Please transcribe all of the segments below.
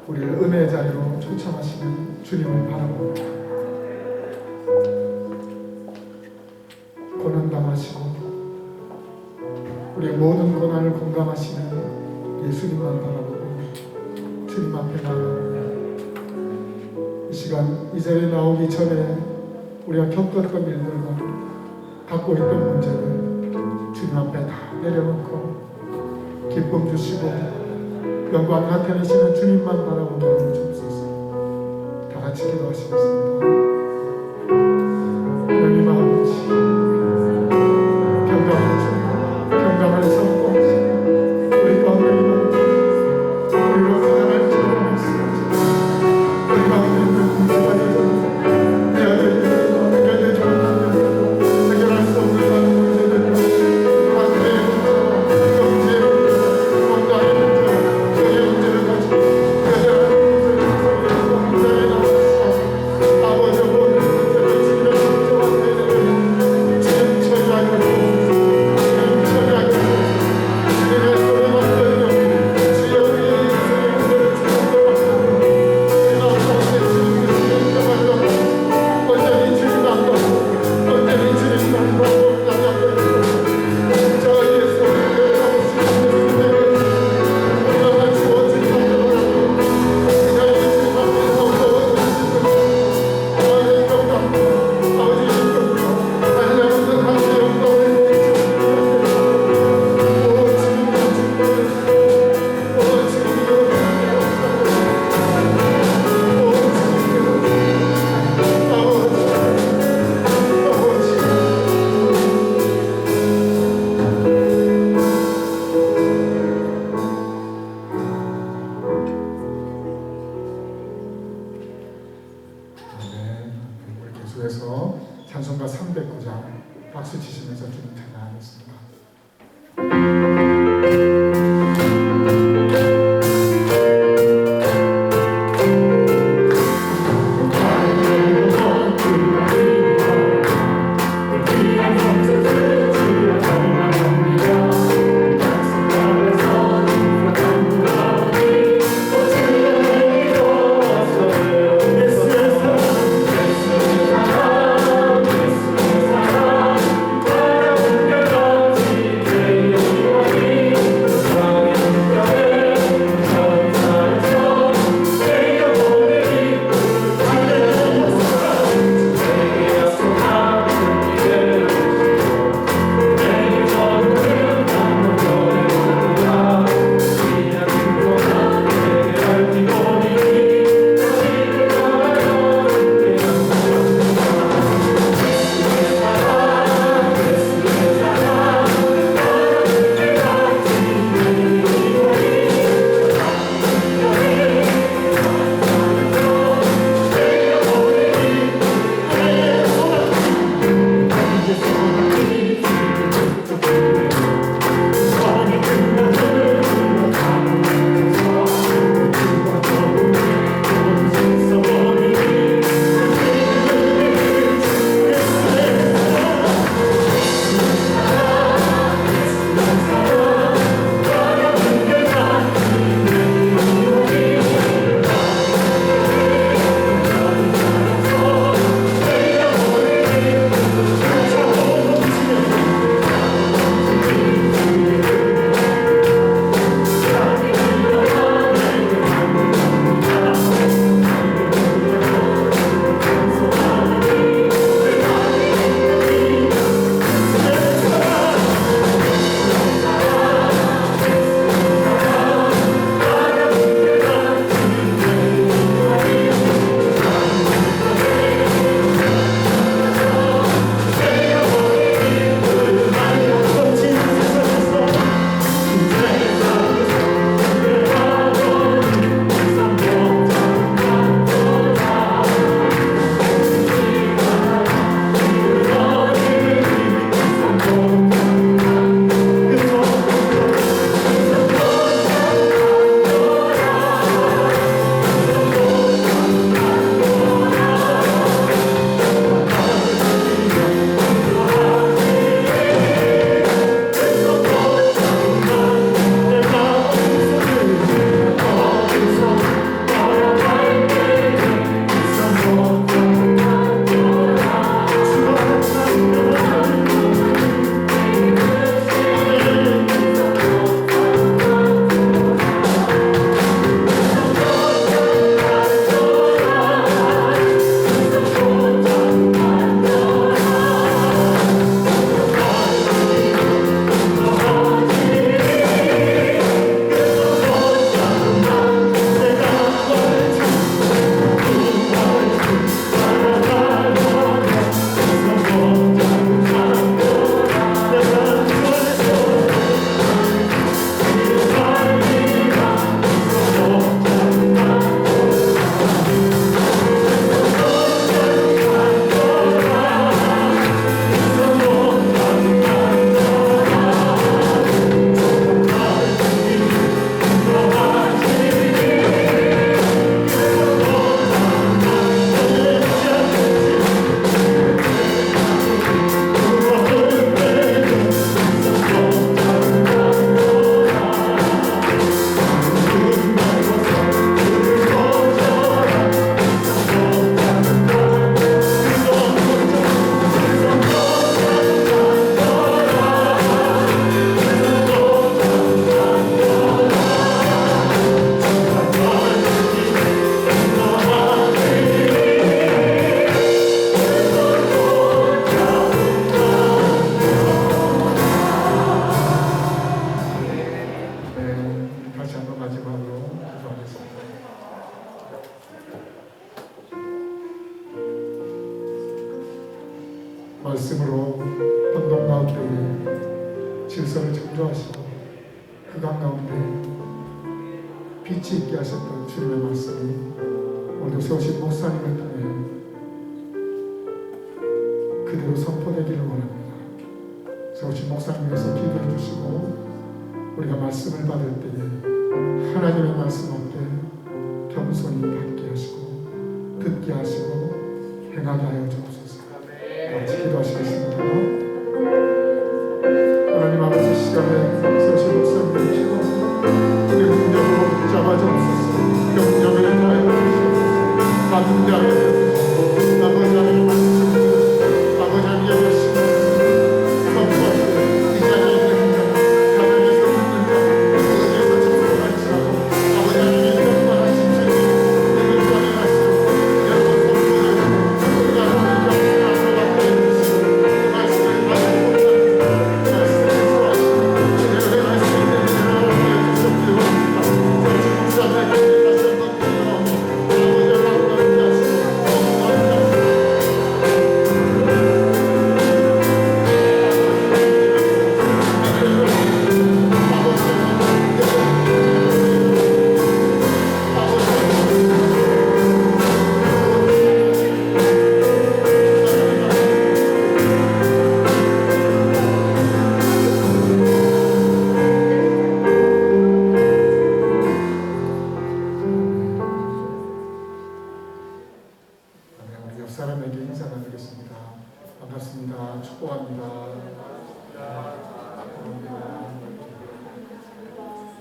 우리를 은혜의 자리로 초청하시는 주님을 바라봅니다. 고난당하시고 우리의 모든 고난을 공감하시는 예수님만 바라보고 주님 앞에 나아갑니다. 이 시간 이 자리에 나오기 전에 우리가 겪었던 일들과 갖고 있던 문제를 주님 앞에 다 내려놓고 기쁨 주시고 영광 나타내시는 주님만 바라보며 주옵소서. 다 같이 기도하시겠습니다. 하나님 아버지, 평강의 주, 평강을 선포하시는 우리 가운데 있는 우리로 사랑을 주는 말씀하시고 우리 가운데 있는 문제가 되어서 내 아들들과 해결되지 못하는 해결할 수 없는 많은 문제들, 관계의 문제와 경제의 문제, 건강의 문제, 문제를 가지고 해결하는 문제를 나와서 아버지 모든 문제를 지금 걱정하게 되는 지금 처리하게 되는 지금 처리하게 되는 주님의 손에 맡겨요. 주여 우리의 인생의 문제를 주님께 맡겨요. 주님 앞에 주님께 주님께 주님 앞에 온전히 주님 앞에 저 예수 그리스도의 주님에게 우리가 주어진 우리 계속해서 찬송가 309장 박수 치시면서 주님 찬양하겠습니다. 예수의 사랑 말씀으로 혼돈 가운데 질서를 창조하시고 흑암 가운데 빛이 있게 하셨던 주님의 말씀이 오늘도 세우신 목사님을 통해 그대로 선포되기를 원합니다. 세우신 목사님께서 기도해 주시고 우리가 말씀을 받을 때에 하나님의 말씀 앞에 겸손히 받게 하시고 듣게 하시고 행하게 하여 주옵소서. 같이 기도하시겠습니다. 하나님 아버지, 시간에 세우신 목사님을 키워 우리 능력으로 붙잡아 주옵소서. 경력을 다하여 주옵소서. 받은 자를 주옵소서. 아버지 하나님 말씀 아버지 하나님 열심히 선포할 때 이 자리에 있는 자 가정에서 있는 자 어디에서 접속할지라도 아버지 하나님의 평안하신 주님 내가 구하는 말씀 여러분 선포하고 우리가 하나님 앞에 앞으로 해주시고 그 말씀을 받아 못하는 말씀을 소화하시고 내 말씀이 내 대로 해주시옵기를 원합니다. 세우신 목사님에게 다시 한번 기도하고 아버지 하나님 하시고 우리 옆 사람에게 인사 나누겠습니다. 반갑습니다. 축복합니다.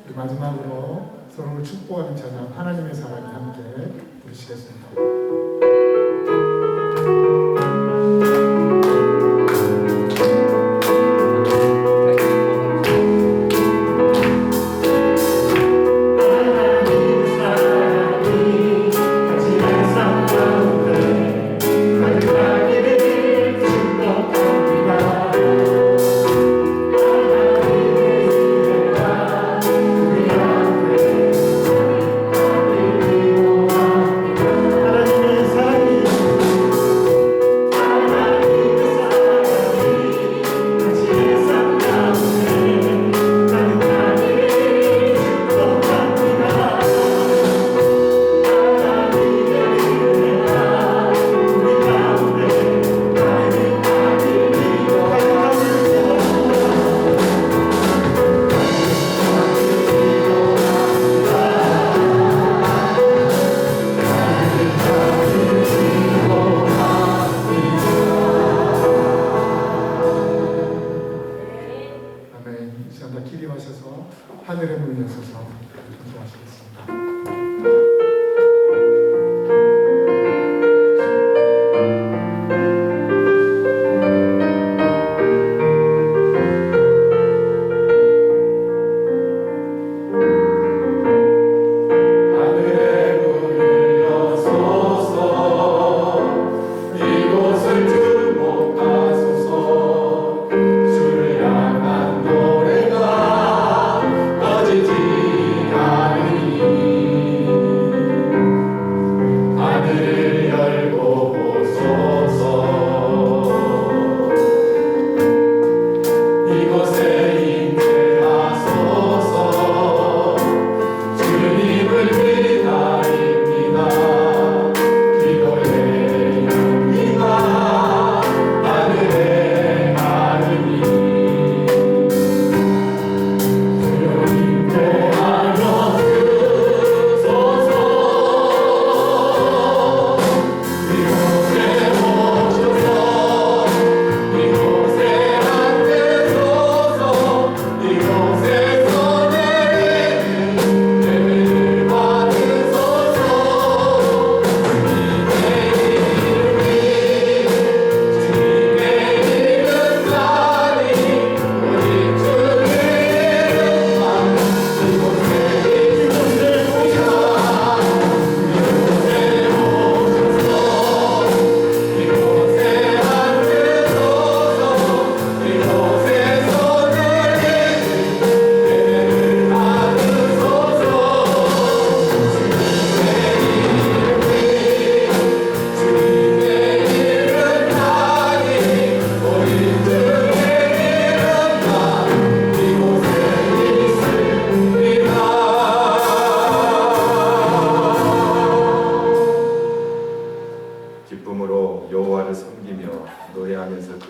우리 마지막으로 서로를 축복하는 찬양 하나님의 사랑이 함께 부르시겠습니다. 하나님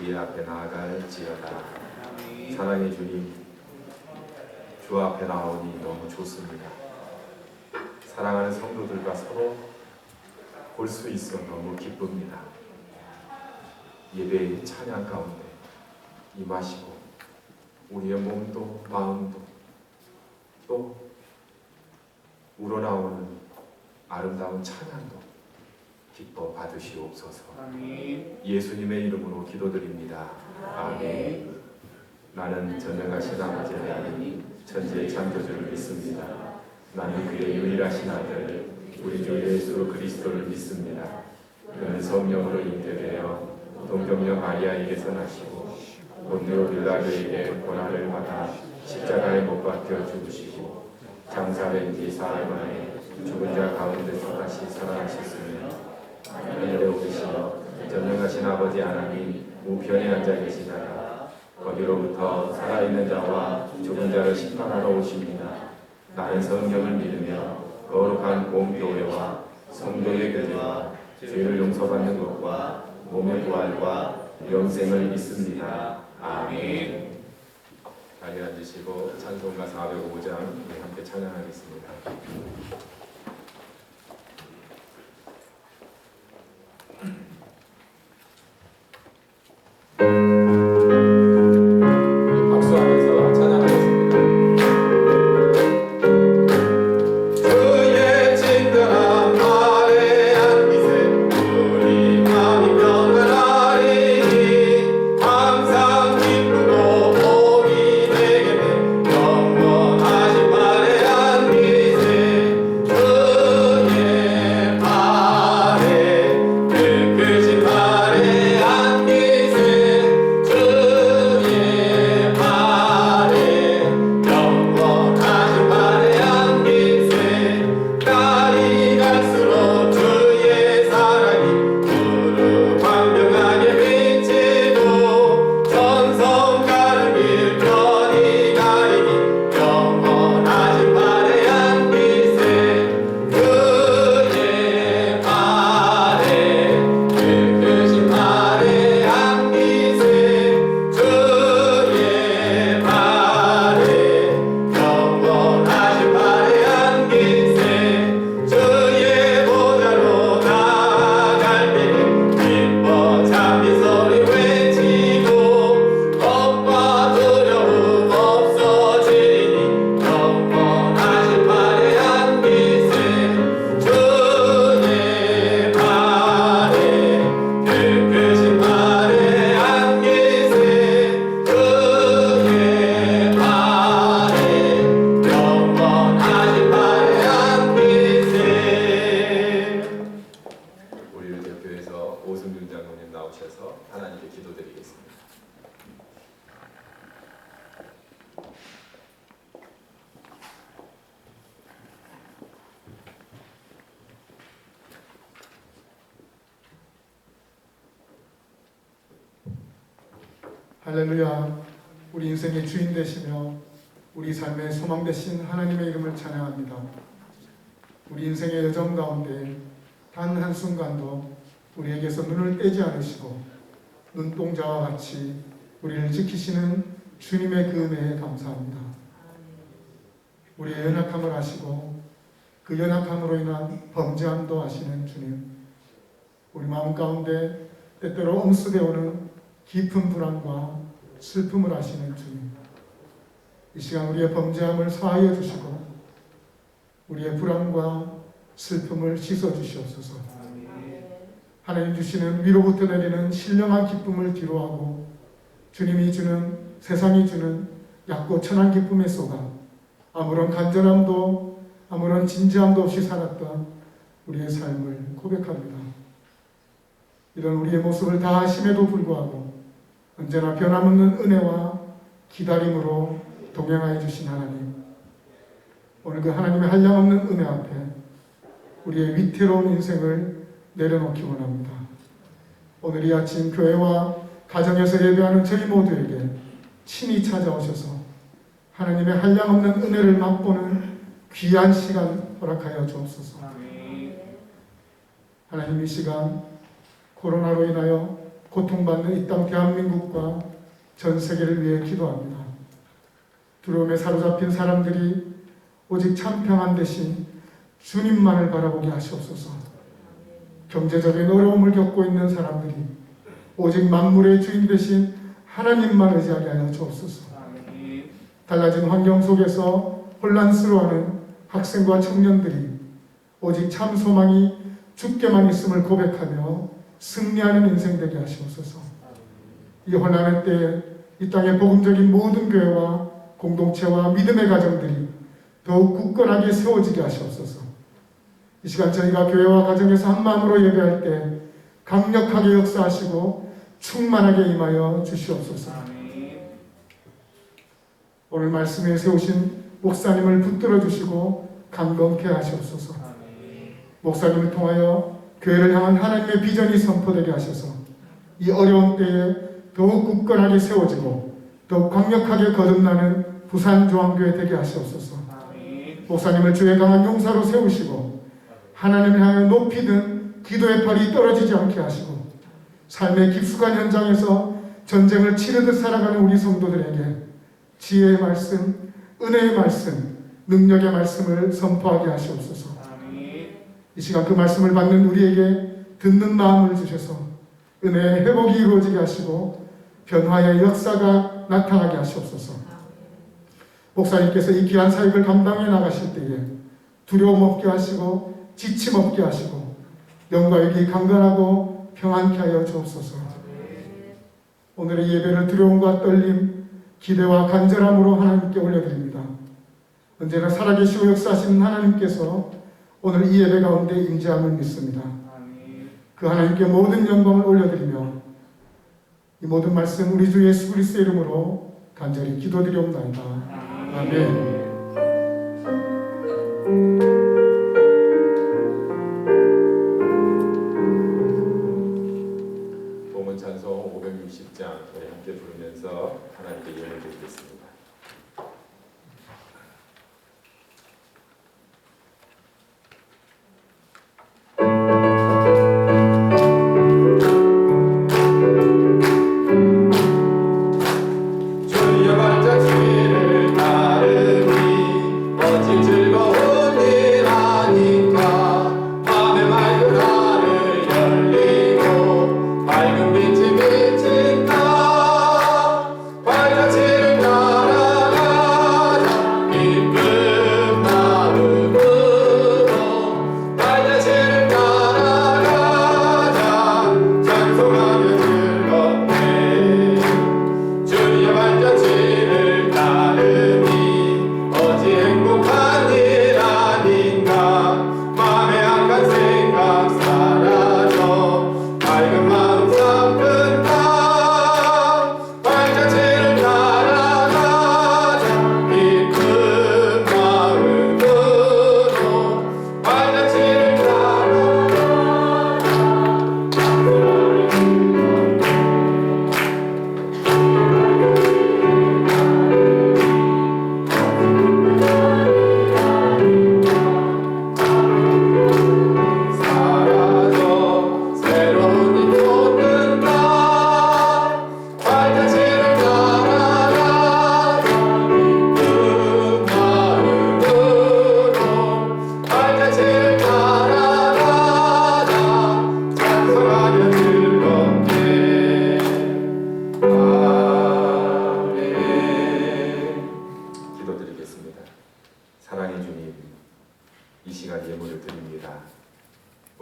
주의 앞에 나아갈지어다. 사랑의 주님, 주 앞에 나오니 너무 좋습니다. 사랑하는 성도들과 서로 볼 수 있어 너무 기쁩니다. 예배의 찬양 가운데 임하시고 우리의 몸도 마음도 또 우러나오는 아름다운 찬양도 기뻐 받으시옵소서. 예수님의 이름으로 기도드립니다. 아멘. 나는 전능하신 아버지 하나님 천지의 창조주를 믿습니다. 나는 그의 유일하신 아들 우리 주 예수 그리스도를 믿습니다. 그는 성령으로 잉태되어 동정녀 마리아에게서 나시고 본디오 빌라도에게 고난을 받아 십자가에 못 박혀 죽으시고 장사된 지 사흘 만에 죽은 자 가운데서 다시 살아나셨으며 하늘에 오르시어 전능하신 아버지 하나님 우편에 앉아 계시다가 거기로부터 살아있는 자와 죽은 자를 심판하러 오십니다. 나는 성령을 믿으며 거룩한 공교회와 성도의 교제와 죄를 용서받는 것과 몸의 부활과 영생을 믿습니다. 아멘. 자리에 앉으시고 찬송가 405장 우리 함께 찬양하겠습니다. 박수하면서 찬양하겠습니다. 주의 친절한 말에 안기세 우리 마음이 평안하리니 항상 기쁘고 복이 되게 영원하신 말에 안기세 주의 말에 그 말에 안기세 주의 말에 영원하신 말에 안기세 날이 갈수록 주의 사랑이 두루 광명하게 비치고 전성 가는 길 편히 가리니 영원하신 말에 안기세 그의 말에 크신 말에 안기세 주의 말에 영원하신 말에 안기세 주의 보좌로 나아갈 때에 기뻐 잠기 소리 외치고 겁과 두려움 없어지리니 영원하신 말에 안기세 주의 말에 크신 말에 안기세 주의 말에 영원하신 말에 안기세. 우리 대표에서 오승준 장로님 나오셔서 하나님께 기도드리겠습니다. 할렐루야. 우리 인생의 주인 되시며 우리 삶의 소망 되신 하나님의 이름을 찬양합니다. 우리 인생의 여정 가운데 단 한순간도 우리에게서 눈을 떼지 않으시고 눈동자와 같이 우리를 지키시는 주님의 그 은혜에 감사합니다. 우리의 연약함을 아시고 그 연약함으로 인한 범죄함도 아시는 주님, 우리 마음 가운데 때때로 엄습해 오는 깊은 불안과 슬픔을 아시는 주님, 이 시간 우리의 범죄함을 사하여 주시고 우리의 불안과 슬픔을 씻어 주시옵소서. 하나님 주시는 위로부터 내리는 신령한 기쁨을 뒤로하고 주님이 주는, 세상이 주는 얕고 천한 기쁨에 속아 아무런 간절함도 아무런 진지함도 없이 살았던 우리의 삶을 고백합니다. 이런 우리의 모습을 다 아심에도 불구하고 언제나 변함없는 은혜와 기다림으로 동행하여 주신 하나님, 오늘 그 하나님의 한량없는 은혜 앞에 우리의 위태로운 인생을 내려놓기 원합니다. 오늘 이 아침 교회와 가정에서 예배하는 저희 모두에게 친히 찾아오셔서 하나님의 한량없는 은혜를 맛보는 귀한 시간 허락하여 주옵소서. 하나님, 이 시간 코로나로 인하여 고통받는 이 땅 대한민국과 전 세계를 위해 기도합니다. 두려움에 사로잡힌 사람들이 오직 참 평안 대신 주님만을 바라보게 하시옵소서. 경제적인 어려움을 겪고 있는 사람들이 오직 만물의 주인 대신 하나님만 의지하게 하여 주옵소서. 달라진 환경 속에서 혼란스러워하는 학생과 청년들이 오직 참 소망이 주께만 있음을 고백하며 승리하는 인생 되게 하시옵소서. 이 혼란의 때에 이 땅의 복음적인 모든 교회와 공동체와 믿음의 가정들이 더욱 굳건하게 세워지게 하시옵소서. 이 시간 저희가 교회와 가정에서 한 마음으로 예배할 때 강력하게 역사하시고 충만하게 임하여 주시옵소서. 오늘 말씀에 세우신 목사님을 붙들어 주시고 강건케 하시옵소서. 목사님을 통하여 교회를 향한 하나님의 비전이 선포되게 하셔서 이 어려운 때에 더욱 굳건하게 세워지고 더욱 강력하게 거듭나는 부산조항교회 되게 하시옵소서. 목사님을 주의 강한 용사로 세우시고 하나님을 향해 높이든 기도의 팔이 떨어지지 않게 하시고 삶의 깊숙한 현장에서 전쟁을 치르듯 살아가는 우리 성도들에게 지혜의 말씀, 은혜의 말씀, 능력의 말씀을 선포하게 하시옵소서. 이 시간 그 말씀을 받는 우리에게 듣는 마음을 주셔서 은혜의 회복이 이루어지게 하시고 변화의 역사가 나타나게 하시옵소서. 목사님께서 이 귀한 사역을 감당해 나가실 때에 두려움 없게 하시고 지침 없게 하시고 영과 육이 강건하고 평안케 하여 주옵소서. 오늘의 예배를 두려움과 떨림, 기대와 간절함으로 하나님께 올려드립니다. 언제나 살아계시고 역사하시는 하나님께서 오늘 이 예배 가운데 임재함을 믿습니다. 그 하나님께 모든 영광을 올려드리며 이 모든 말씀 우리 주 예수 그리스도의 이름으로 간절히 기도드리옵나이다. 아멘. 복음 찬송 560장 우리 함께 부르면서 하나님께 예물 드리겠습니다.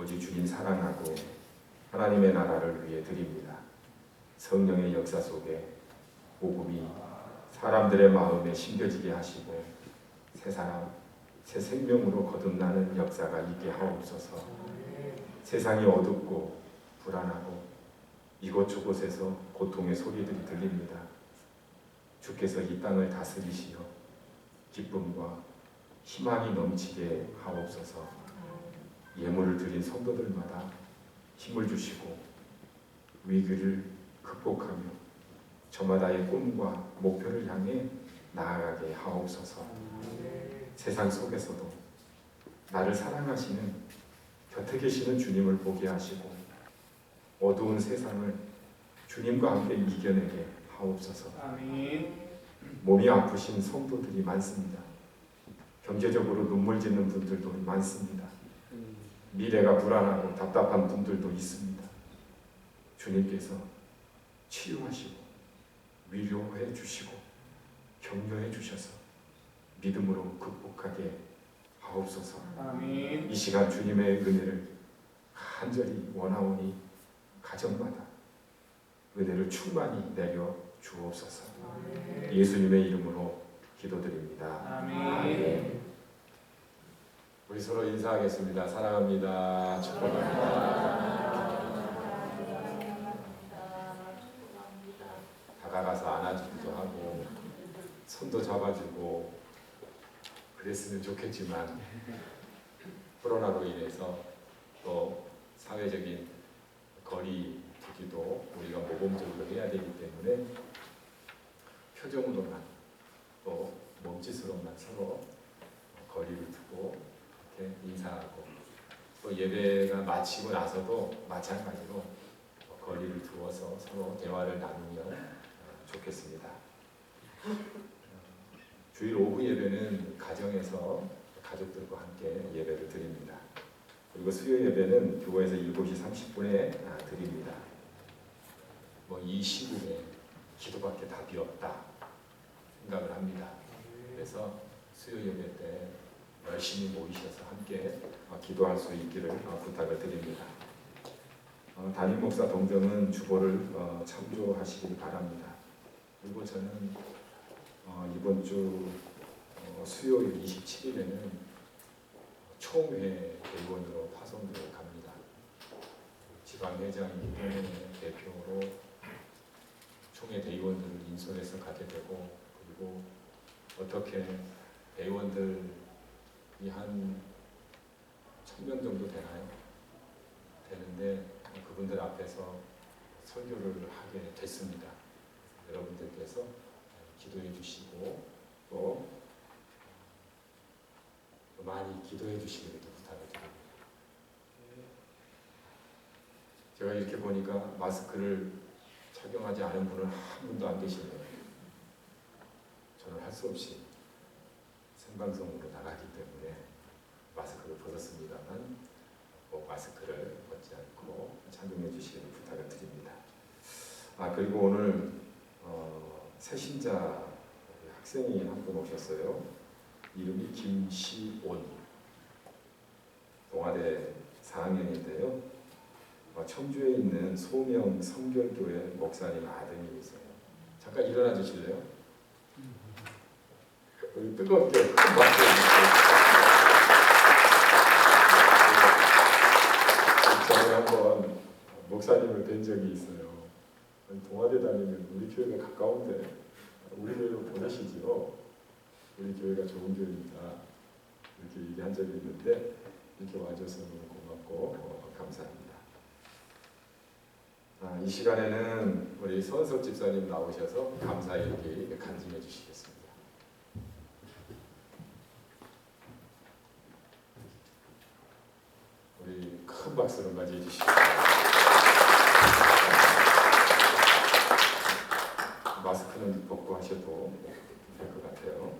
오직 주님 사랑하고 하나님의 나라를 위해 드립니다. 성령의 역사 속에 복음이 사람들의 마음에 심겨지게 하시고 새 사람, 새 생명으로 거듭나는 역사가 있게 하옵소서. 세상이 어둡고 불안하고 이곳저곳에서 고통의 소리들이 들립니다. 주께서 이 땅을 다스리시어 기쁨과 희망이 넘치게 하옵소서. 예물을 드린 성도들마다 힘을 주시고 위기를 극복하며 저마다의 꿈과 목표를 향해 나아가게 하옵소서. 세상 속에서도 나를 사랑하시는 곁에 계시는 주님을 보게 하시고 어두운 세상을 주님과 함께 이겨내게 하옵소서. 아멘. 몸이 아프신 성도들이 많습니다. 경제적으로 눈물 짓는 분들도 많습니다. 미래가 불안하고 답답한 분들도 있습니다. 주님께서 치유하시고 위로해 주시고 격려해 주셔서 믿음으로 극복하게 하옵소서. 아멘. 이 시간 주님의 은혜를 간절히 원하오니 가정마다 은혜를 충만히 내려 주옵소서. 예수님의 이름으로 기도드립니다. 아멘. 우리 서로 인사하겠습니다. 사랑합니다. 축복합니다. 다가가서 안아주기도 하고 손도 잡아주고 그랬으면 좋겠지만 코로나로 인해서 또 사회적인 거리 두기도 우리가 모범적으로 해야 되기 때문에 표정으로만 또 몸짓으로만 서로 거리를 두고 이렇게 인사하고 또 예배가 마치고 나서도 마찬가지로 거리를 두어서 서로 대화를 나누면 좋겠습니다. 주일 오후 예배는 가정에서 가족들과 함께 예배를 드립니다. 그리고 수요 예배는 교회에서 7시 30분에 드립니다. 이 시국에 기도밖에 답이 없다 생각을 합니다. 그래서 수요 예배 때 열심히 모이셔서 함께 기도할 수 있기를 부탁을 드립니다. 담임 목사 동정은 주보를 참조하시기 바랍니다. 그리고 저는 이번 주 수요일 27일에는 총회 대의원으로 파송되어 갑니다. 지방회장이기 때문에 대표로 총회 대의원들을 인솔해서 가게 되고, 그리고 어떻게 대의원들이 한 1000명 정도 되나요? 되는데 그분들 앞에서 설교를 하게 됐습니다. 여러분들께서 기도해 주시고 또 많이 기도해 주시기를 부탁을 드립니다. 제가 이렇게 보니까 마스크를 착용하지 않은 분은 한 분도 안 계시네요. 저는 할 수 없이 생방송으로 나가기 때문에 마스크를 벗었습니다만 꼭 마스크를 벗지 않고 착용해 주시기를 부탁을 드립니다. 그리고 오늘 새신자 학생이 한 분 오셨어요. 이름이 김시온, 동아대 4학년인데요. 청주에 있는 소명 성결교회 목사님 아드님이세요. 잠깐 일어나 주실래요? 우리 뜨겁게 큰 박수 주세요. 전에 한번 목사님을 뵌 적이 있어요. 동아대 다니면 우리 교회가 가까운데 우리 교회로 보내시지요. 우리 교회가 좋은 교회니까 이렇게 얘기한 적이 있는데 이렇게 와줘서 너무 고맙고 감사합니다. 이 시간에는 우리 서은석 집사님 나오셔서 감사 얘기 간증해 주시겠습니다. 우리 큰 박수를 맞이해 주시죠. 마스크는 벗고 하셔도 될 것 같아요.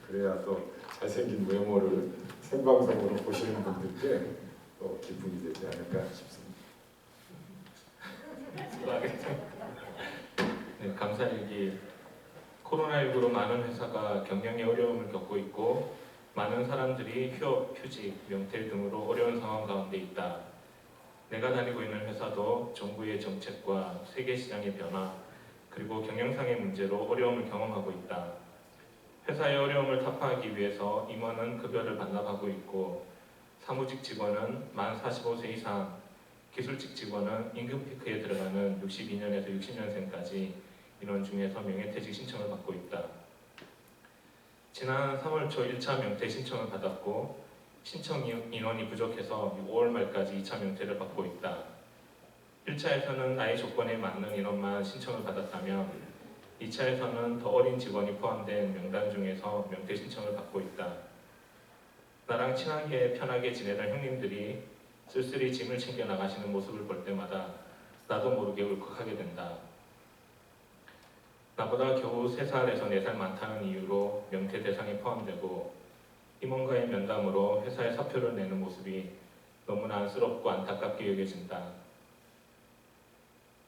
그래야 또 잘생긴 외모를 생방송으로 보시는 분들께 또 기쁨이 되지 않을까 싶습니다. 네, 감사일기. 코로나19로 많은 회사가 경영에 어려움을 겪고 있고 많은 사람들이 휴업, 휴직, 명퇴 등으로 어려운 상황 가운데 있다. 내가 다니고 있는 회사도 정부의 정책과 세계 시장의 변화 그리고 경영상의 문제로 어려움을 경험하고 있다. 회사의 어려움을 타파하기 위해서 임원은 급여를 반납하고 있고 사무직 직원은 만 45세 이상, 기술직 직원은 임금 피크에 들어가는 62년에서 60년생까지 인원 중에서 명예퇴직 신청을 받고 있다. 지난 3월 초 1차 명퇴 신청을 받았고 신청 인원이 부족해서 5월 말까지 2차 명퇴를 받고 있다. 1차에서는 나이 조건에 맞는 인원만 신청을 받았다면 2차에서는 더 어린 직원이 포함된 명단 중에서 명퇴 신청을 받고 있다. 나랑 친하게 편하게 지내던 형님들이 쓸쓸히 짐을 챙겨 나가시는 모습을 볼 때마다 나도 모르게 울컥하게 된다. 나보다 겨우 3살에서 4살 많다는 이유로 명퇴 대상에 포함되고 임원과의 면담으로 회사에 사표를 내는 모습이 너무나 안쓰럽고 안타깝게 여겨진다.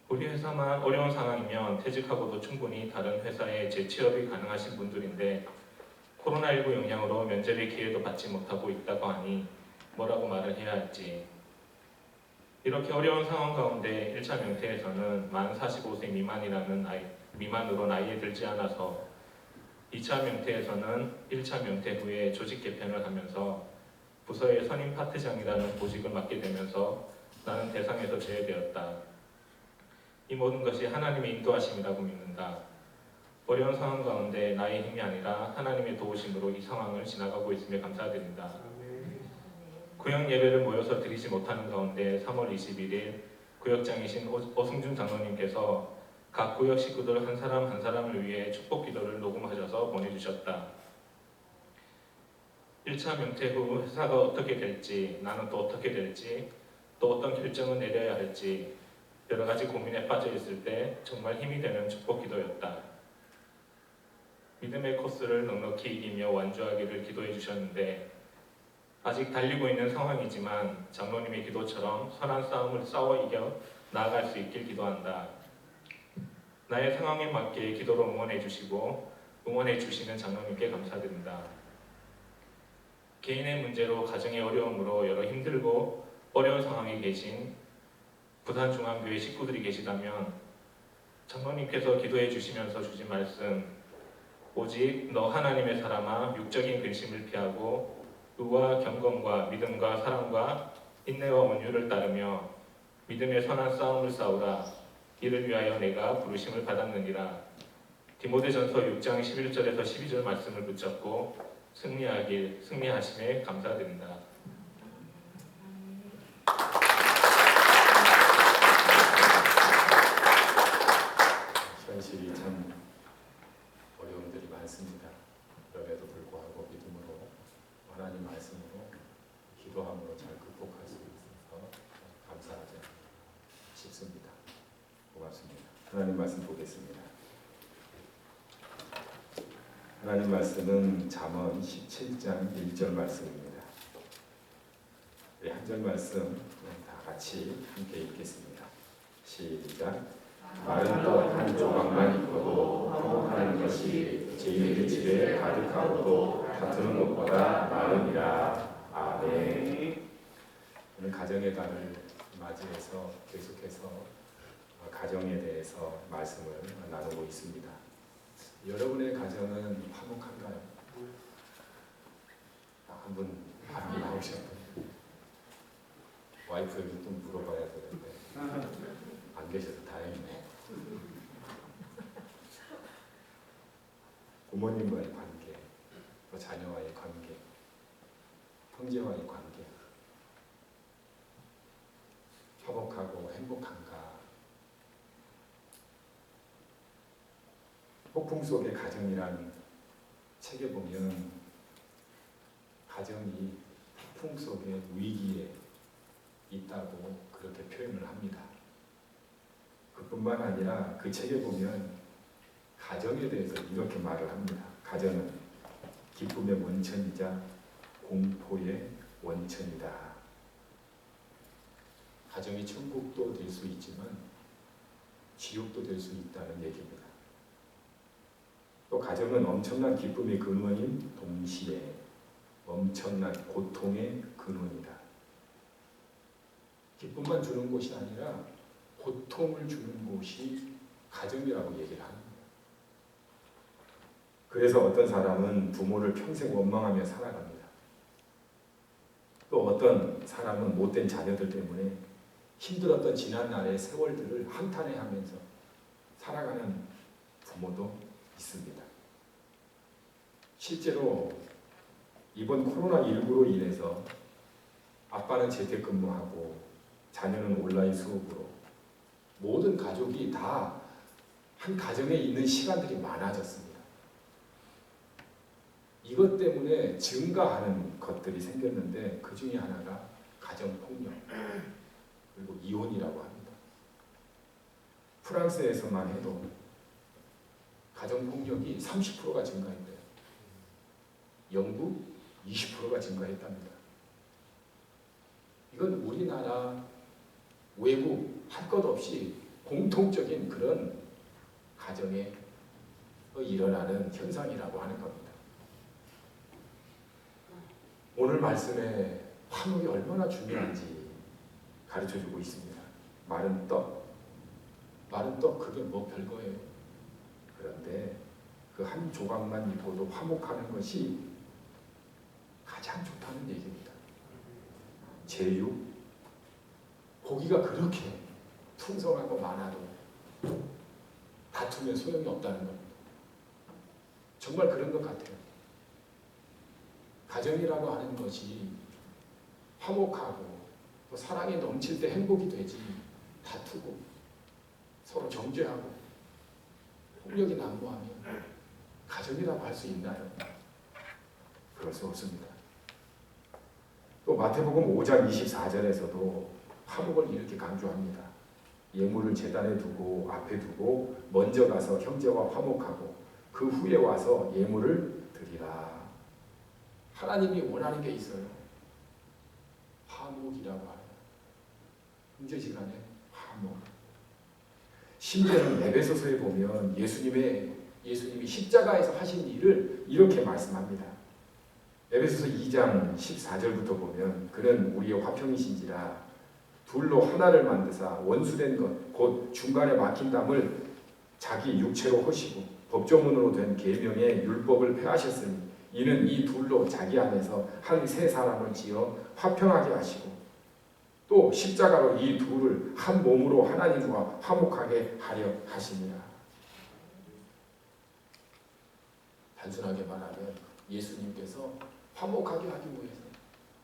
우리 회사만 어려운 상황이면 퇴직하고도 충분히 다른 회사에 재취업이 가능하신 분들인데 코로나19 영향으로 면접의 기회도 받지 못하고 있다고 하니 뭐라고 말을 해야 할지. 이렇게 어려운 상황 가운데 1차 명퇴에서는 만 45세 미만으로 나이에 들지 않아서 2차 명퇴에서는 1차 명퇴 후에 조직 개편을 하면서 부서의 선임 파트장이라는 보직을 맡게 되면서 나는 대상에서 제외되었다. 이 모든 것이 하나님의 인도하심이라고 믿는다. 어려운 상황 가운데 나의 힘이 아니라 하나님의 도우심으로 이 상황을 지나가고 있음에 감사드린다. 구역 예배를 모여서 드리지 못하는 가운데 3월 21일 구역장이신 어승준 장로님께서 각 구역 식구들 한 사람 한 사람을 위해 축복 기도를 녹음하셔서 보내주셨다. 1차 명퇴 후 회사가 어떻게 될지, 나는 또 어떻게 될지, 또 어떤 결정을 내려야 할지 여러 가지 고민에 빠져 있을 때 정말 힘이 되는 축복 기도였다. 믿음의 코스를 넉넉히 이기며 완주하기를 기도해 주셨는데 아직 달리고 있는 상황이지만 장로님의 기도처럼 선한 싸움을 싸워 이겨 나아갈 수 있길 기도한다. 나의 상황에 맞게 기도로 응원해 주시고 응원해 주시는 장로님께 감사드린다. 개인의 문제로 가정의 어려움으로 여러 힘들고 어려운 상황에 계신 부산중앙교회 식구들이 계시다면 장로님께서 기도해 주시면서 주신 말씀, 오직 너 하나님의 사람아 육적인 근심을 피하고 의와 경건과 믿음과 사랑과 인내와 온유를 따르며 믿음의 선한 싸움을 싸우라. 이를 위하여 내가 부르심을 받았느니라. 디모데전서 6장 11절에서 12절 말씀을 붙잡고 승리하심에 감사드린다. 현실이 참 어려움들이 많습니다. 그럼에도 불구하고 믿음으로 하나님 말씀으로 기도함으로 잘 극복할 수 있어서 감사하지 싶습니다. 고맙습니다. 하나님 말씀 보겠습니다. 하나님 말씀은 잠언 17장 1절 말씀입니다. 우리 한 절 말씀 다 같이 함께 읽겠습니다. 시작. 말은 또 한 조각만 있고도 화목하는 것이 제1의 집에 가득하고도 다투는 것보다 나으니라. 아멘. 오늘 가정의 달을 맞이해서 계속해서 가정에 대해서 말씀을 나누고 있습니다. 여러분의 가정은 화목한가요? 한 분 바람이 나오셨어요. 와이프에게 좀 물어봐야 되는데 안 계셔서 다행이네요. 부모님과의 관계, 또 자녀와의 관계, 형제와의 관계, 화목하고 행복한가? 폭풍 속의 가정이란 책에 보면 가정이 폭풍 속의 위기에 있다고 그렇게 표현을 합니다. 그뿐만 아니라 그 책에 보면 가정에 대해서 이렇게 말을 합니다. 가정은 기쁨의 원천이자 공포의 원천이다. 가정이 천국도 될 수 있지만 지옥도 될 수 있다는 얘기입니다. 또 가정은 엄청난 기쁨의 근원인 동시에 엄청난 고통의 근원이다. 기쁨만 주는 곳이 아니라 고통을 주는 곳이 가정이라고 얘기를 합니다. 그래서 어떤 사람은 부모를 평생 원망하며 살아갑니다. 또 어떤 사람은 못된 자녀들 때문에 힘들었던 지난날의 세월들을 한탄해하면서 살아가는 부모도 있습니다. 실제로 이번 코로나19로 인해서 아빠는 재택근무하고 자녀는 온라인 수업으로 모든 가족이 다 한 가정에 있는 시간들이 많아졌습니다. 이것 때문에 증가하는 것들이 생겼는데 그 중에 하나가 가정 가정폭력, 그리고 이혼이라고 합니다. 프랑스에서만 해도 가정폭력이 30%가 증가했대요. 영국 20%가 증가했답니다. 이건 우리나라, 외국 할 것 없이 공통적인 그런 가정에 일어나는 현상이라고 하는 겁니다. 오늘 말씀에 화목이 얼마나 중요한지 가르쳐주고 있습니다. 마른 떡 그게 뭐 별거예요. 그런데 그 한 조각만 입고도 화목하는 것이 가장 좋다는 얘기입니다. 제육, 고기가 그렇게 풍성하고 많아도 다투면 소용이 없다는 겁니다. 정말 그런 것 같아요. 가정이라고 하는 것이 화목하고 또 사랑이 넘칠 때 행복이 되지, 다투고 서로 정죄하고 폭력이 난무하면 가정이라고 할 수 있나요? 그럴 수 없습니다. 또 마태복음 5장 24절에서도 화목을 이렇게 강조합니다. 예물을 제단에 두고 앞에 두고 먼저 가서 형제와 화목하고 그 후에 와서 예물을 드리라. 하나님이 원하는 게 있어요. 화목이라고 하는 형제지간의 화목. 심지어는 에베소서에 보면 예수님이 십자가에서 하신 일을 이렇게 말씀합니다. 에베소서 2장 14절부터 보면 그는 우리의 화평이신지라 둘로 하나를 만드사 원수된 것 곧 중간에 막힌 담을 자기 육체로 허시고 법조문으로 된 계명의 율법을 폐하셨으니 이는 이 둘로 자기 안에서 한 세 사람을 지어 화평하게 하시고 또 십자가로 이 둘을 한 몸으로 하나님과 화목하게 하려 하시니라. 단순하게 말하면 예수님께서 화목하게 하기 위해서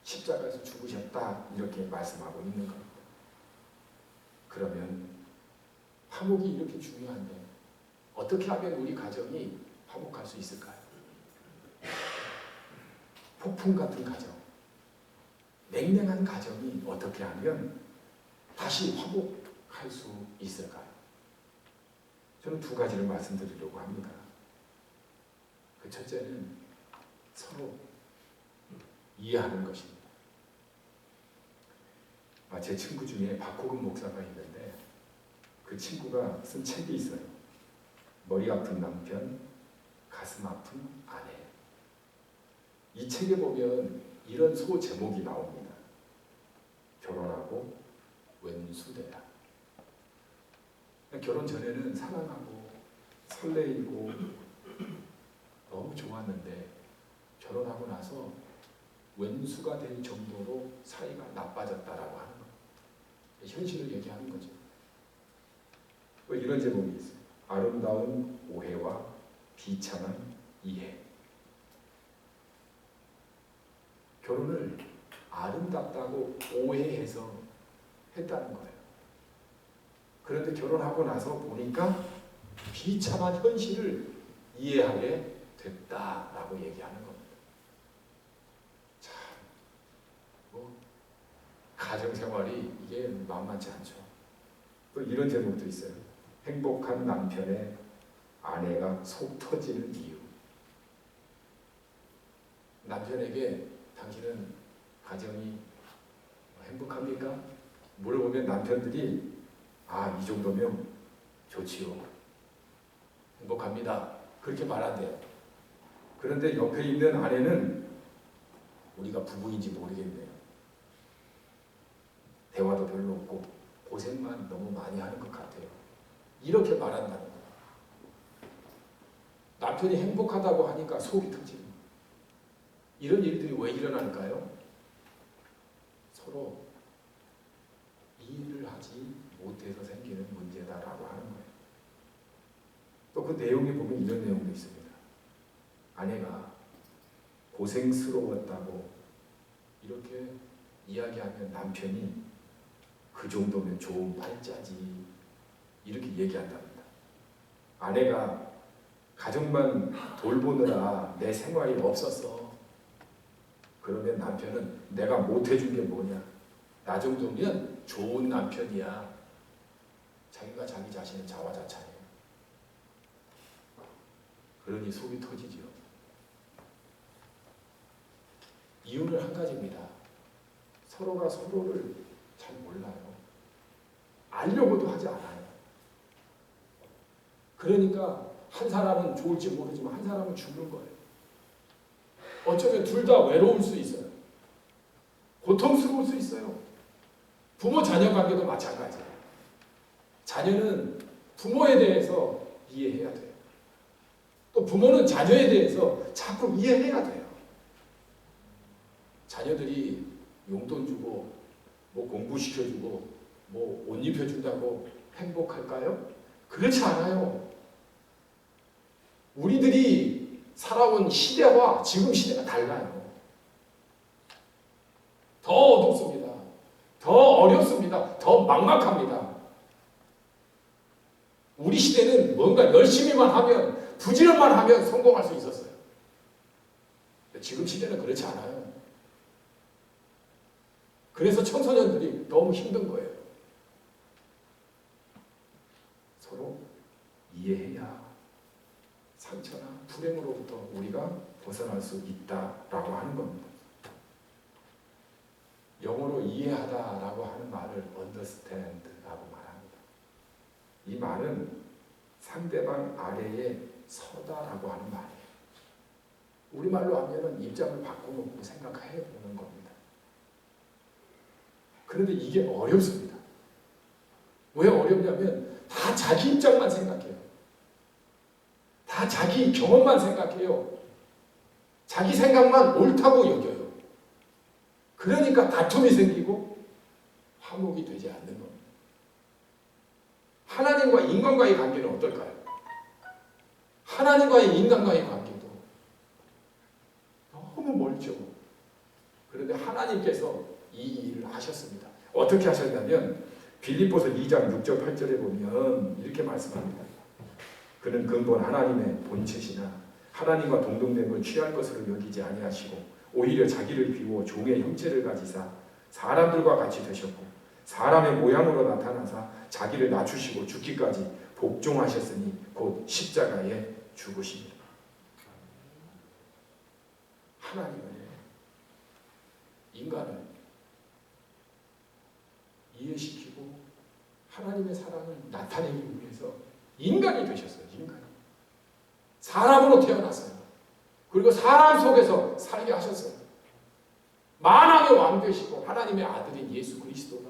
십자가에서 죽으셨다 이렇게 말씀하고 있는 겁니다. 그러면 화목이 이렇게 중요한데 어떻게 하면 우리 가정이 화목할 수 있을까요? 폭풍 같은 가정, 냉랭한 가정이 어떻게 하면 다시 화목할 수 있을까요? 저는 두 가지를 말씀드리려고 합니다. 그 첫째는 서로 이해하는 것입니다. 제 친구 중에 박호근 목사가 있는데 그 친구가 쓴 책이 있어요. 머리 아픈 남편, 가슴 아픈 아내. 이 책에 보면 이런 소 제목이 나옵니다. 결혼하고 왼수대야. 결혼 전에는 사랑하고 설레이고 너무 좋았는데 결혼하고 나서 왼수가 될 정도로 사이가 나빠졌다라고 하는 거예요. 현실을 얘기하는 거죠. 이런 제목이 있어요. 아름다운 오해와 비참한 이해. 결혼을 아름답다고 오해해서 했다는 거예요. 그런데 결혼하고 나서 보니까 비참한 현실을 이해하게 됐다라고 얘기하는 겁니다. 참, 가정생활이 이게 만만치 않죠. 또 이런 제목도 있어요. 행복한 남편의 아내가 속 터지는 이유. 남편에게 당신은 가정이 행복합니까? 물어보면 남편들이 이 정도면 좋지요. 행복합니다. 그렇게 말한대요. 그런데 옆에 있는 아내는 우리가 부부인지 모르겠네요. 대화도 별로 없고 고생만 너무 많이 하는 것 같아요. 이렇게 말한다는 거예요. 남편이 행복하다고 하니까 속이 터지는 거예요. 이런 일들이 왜 일어날까요? 서로 이해를 하지 못해서 생기는 문제다라고 하는 거예요. 또 그 내용에 보면 이런 내용도 있습니다. 아내가 고생스러웠다고 이렇게 이야기하면 남편이 그 정도면 좋은 팔자지 이렇게 얘기한답니다. 아내가 가정만 돌보느라 내 생활이 없었어. 그러면 남편은 내가 못해준 게 뭐냐 나 정도면 좋은 남편이야. 자기가 자기 자신을 자화자찬해요. 그러니 속이 터지죠. 이유는 한 가지입니다. 서로가 서로를 잘 몰라요. 알려고도 하지 않아요. 그러니까 한 사람은 좋을지 모르지만 한 사람은 죽는 거예요. 어쩌면 둘 다 외로울 수 있어요. 고통스러울 수 있어요. 부모 자녀 관계도 마찬가지예요. 자녀는 부모에 대해서 이해해야 돼요. 또 부모는 자녀에 대해서 자꾸 이해해야 돼요. 자녀들이 용돈 주고 뭐 공부시켜주고 뭐 옷 입혀준다고 행복할까요? 그렇지 않아요. 우리들이 살아온 시대와 지금 시대가 달라요. 더 어둡습니다. 더 어렵습니다. 더 막막합니다. 우리 시대는 뭔가 열심히만 하면, 부지런만 하면 성공할 수 있었어요. 지금 시대는 그렇지 않아요. 그래서 청소년들이 너무 힘든 거예요. 서로 이해해야 상처나 불행으로부터 우리가 벗어날 수 있다라고 하는 겁니다. 영어로 이해하다라고 하는 말을 understand라고 말합니다. 이 말은 상대방 아래에 서다라고 하는 말이에요. 우리말로 하면은 입장을 바꿔놓고 생각해 보는 겁니다. 그런데 이게 어렵습니다. 왜 어렵냐면 다 자기 입장만 생각해요. 다 자기 경험만 생각해요. 자기 생각만 옳다고 여겨요. 그러니까 다툼이 생기고 화목이 되지 않는 겁니다. 하나님과 인간과의 관계는 어떨까요? 하나님과의 인간과의 관계도 너무 멀죠. 그런데 하나님께서 이 일을 하셨습니다. 어떻게 하셨냐면 빌립보서 2장 6절 8절에 보면 이렇게 말씀합니다. 그는 근본 하나님의 본체시나 하나님과 동등됨을 취할 것으로 여기지 아니하시고 오히려 자기를 비워 종의 형체를 가지사 사람들과 같이 되셨고 사람의 모양으로 나타나사 자기를 낮추시고 죽기까지 복종하셨으니 곧 십자가에 죽으십니다. 하나님은 인간을 이해시키고 하나님의 사랑을 나타내기 위해서 인간이 되셨어요. 인간이. 사람으로 태어났어요. 그리고 사람 속에서 살게 하셨어요. 만왕의 왕 되시고 하나님의 아들인 예수 그리스도가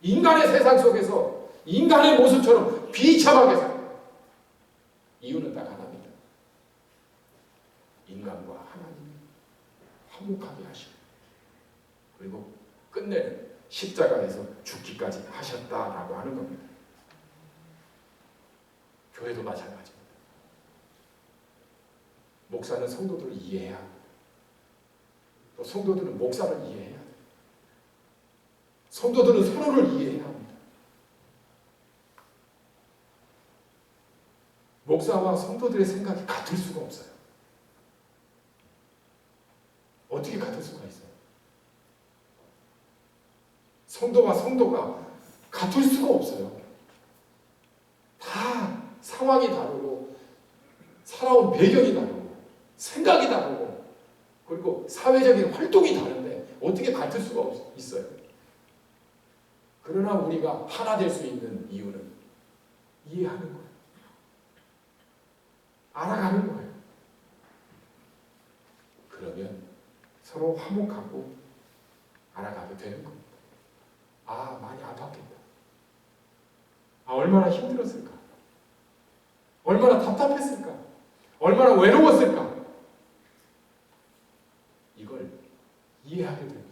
인간의 세상 속에서 인간의 모습처럼 비참하게 살아요. 이유는 딱 하나입니다. 인간과 하나님이 화목하게 하시고 그리고 끝내는 십자가에서 죽기까지 하셨다라고 하는 겁니다. 교회도 마찬가지입니다. 목사는 성도들을 이해해야 합니다. 또 성도들은 목사를 이해해야 합니다. 성도들은 서로를 이해해야 합니다. 목사와 성도들의 생각이 같을 수가 없어요. 어떻게 같을 수가 있어요? 성도와 성도가 같을 수가 없어요. 다 상황이 다르고 살아온 배경이 다르고 생각이 다르고 그리고 사회적인 활동이 다른데 어떻게 같을 수가 있어요? 그러나 우리가 하나 될 수 있는 이유는 이해하는 거예요. 알아가는 거예요. 그러면 서로 화목하고 알아가게 되는 겁니다. 아, 많이 아팠겠다. 아, 얼마나 힘들었을까? 얼마나 답답했을까? 얼마나 외로웠을까? 이걸 이해하게 됩니다.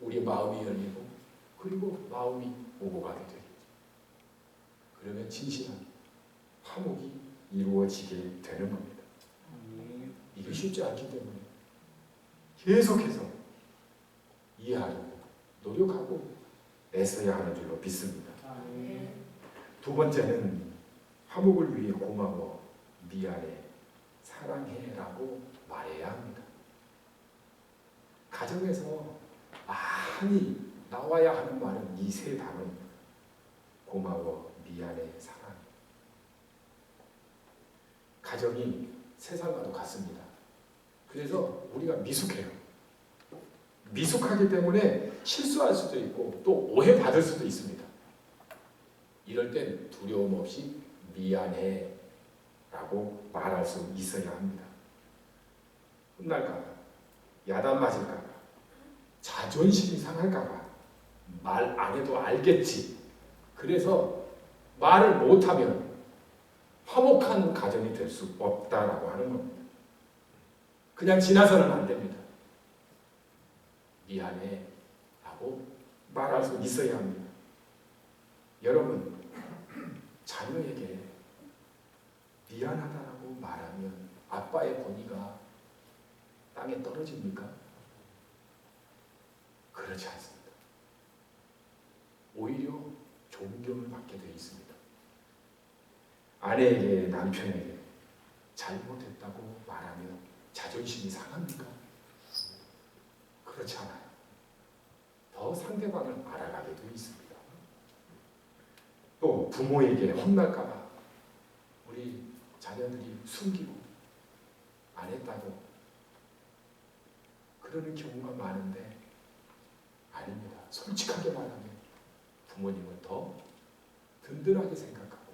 우리의 마음이 열리고 그리고 마음이 오고 가게 되겠죠. 그러면 진실한 화목이 이루어지게 되는 겁니다. 이게 쉽지 않기 때문에 계속해서 이해하려고 노력하고 애써야 하는 줄로 믿습니다. 두 번째는 화목을 위해 고마워, 미안해, 사랑해 라고 말해야 합니다. 가정에서 단이 나와야 하는 말은 이 세 단어. 고마워, 미안해, 사랑. 가정이 세상과도 같습니다. 그래서 우리가 미숙해요. 미숙하기 때문에 실수할 수도 있고 또 오해받을 수도 있습니다. 이럴 땐 두려움 없이 미안해 라고 말할 수 있어야 합니다. 혼날까봐, 야단 맞을까봐, 자존심이 상할까봐 말 안 해도 알겠지. 그래서 말을 못하면 화목한 가정이 될 수 없다라고 하는 겁니다. 그냥 지나서는 안 됩니다. 미안해 라고 말할 수 있어야 합니다. 여러분, 자녀에게 미안하다라고 말하면 아빠의 권위가 땅에 떨어집니까? 그렇지 않습니다. 오히려 존경을 받게 되어 있습니다. 아내에게, 남편에게 잘못했다고 말하면 자존심이 상합니까? 그렇지 않아요. 더 상대방을 알아가게 되어 있습니다. 또 부모에게 혼날까봐 우리 자녀들이 숨기고 안 했다고 그러는 경우가 많은데 아닙니다. 솔직하게 말하면 부모님은 더 든든하게 생각하고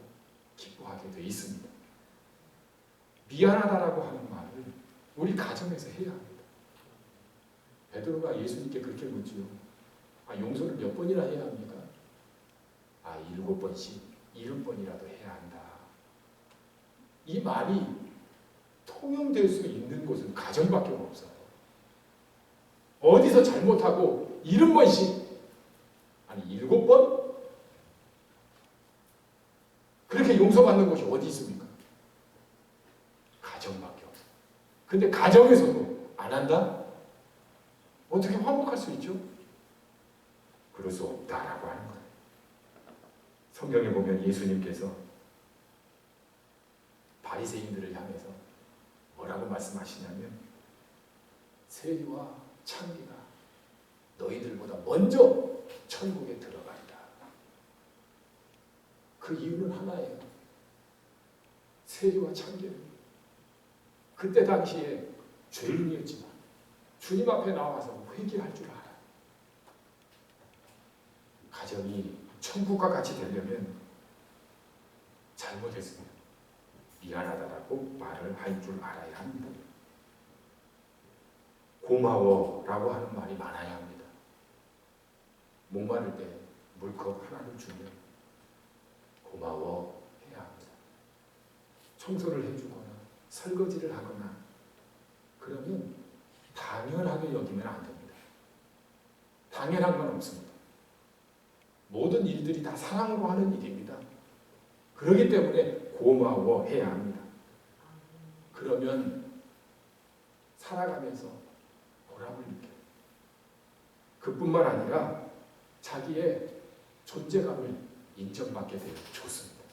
기뻐하게 되어 있습니다. 미안하다라고 하는 말을 우리 가정에서 해야 합니다. 베드로가 예수님께 그렇게 묻지요. 용서를 몇 번이나 해야 합니까? 7번씩, 70번이라도 해야 한다. 이 말이 통용될 수 있는 곳은 가정밖에 없어요. 어디서 잘못하고 70번씩, 7번? 그렇게 용서받는 곳이 어디 있습니까? 가정밖에 없어요. 근데 가정에서도 안 한다? 어떻게 화목할 수 있죠? 그럴 수 없다라고 하는 거예요. 성경에 보면 예수님께서 바리새인들을 향해서 뭐라고 말씀하시냐면 세리와 창기가 너희들보다 먼저 천국에 들어간다. 그 이유는 하나예요. 세리와 창기는 그때 당시에 죄인이었지만 주님 앞에 나와서 회개할 줄 알아요. 가정이 천국과 같이 되려면 잘못했으면 미안하다라고 말을 할 줄 알아야 합니다. 고마워라고 하는 말이 많아야 합니다. 목마를 때 물컵 하나를 주면 고마워 해야 합니다. 청소를 해주거나 설거지를 하거나 그러면 당연하게 여기면 안 됩니다. 당연한 건 없습니다. 모든 일들이 다 사랑으로 하는 일입니다. 그렇기 때문에 고마워해야 합니다. 그러면 살아가면서 보람을 느껴요. 그뿐만 아니라 자기의 존재감을 인정받게 되어 좋습니다.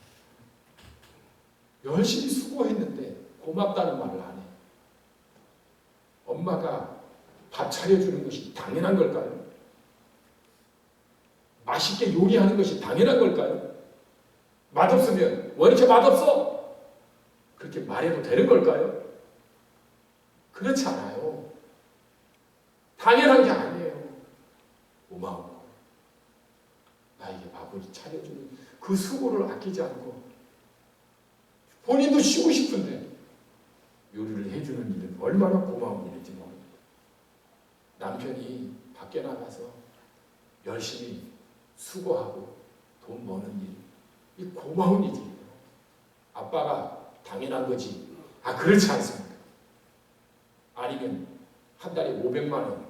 열심히 수고했는데 고맙다는 말을 안 해요. 엄마가 밥 차려주는 것이 당연한 걸까요? 맛있게 요리하는 것이 당연한 걸까요? 맛없으면 왜 이렇게 맛없어? 그렇게 말해도 되는 걸까요? 그렇지 않아요. 당연한 게 아니에요. 고마워. 나에게 밥을 차려주는 그 수고를 아끼지 않고 본인도 쉬고 싶은데 요리를 해주는 일은 얼마나 고마운 일인지 모릅니다. 남편이 밖에 나가서 열심히 수고하고 돈 버는 일, 이 고마운 일이에요. 아빠가 당연한 거지. 그렇지 않습니다. 아니면 한 달에 500만 원,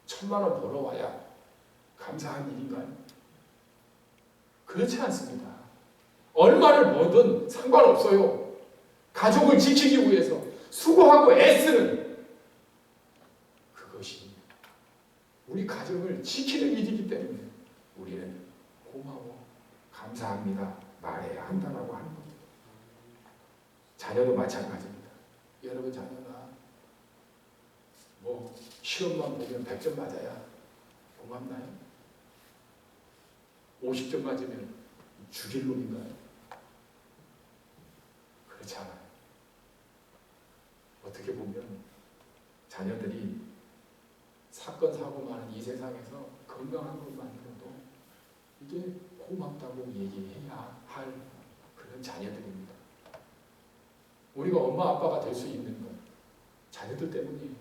1000만 원 벌어와야 감사한 일인가요? 그렇지 않습니다. 얼마를 벌든 상관없어요. 가족을 지키기 위해서 수고하고 애쓰는 그것이 우리 가정을 지키는 일이기 때문에 우리는 고마워, 감사합니다 말해야 한다라고 하는 겁니다. 자녀도 마찬가지입니다. 여러분 자녀가 시험만 보면 100점 맞아야 고맙나요? 50점 맞으면 죽일 놈인가요? 그렇지 않아요. 어떻게 보면 자녀들이 사건 사고 많은 이 세상에서 건강한 것만으로도 이게 고맙다고 얘기해야 할 그런 자녀들입니다. 우리가 엄마 아빠가 될 수 있는 건 자녀들 때문이에요.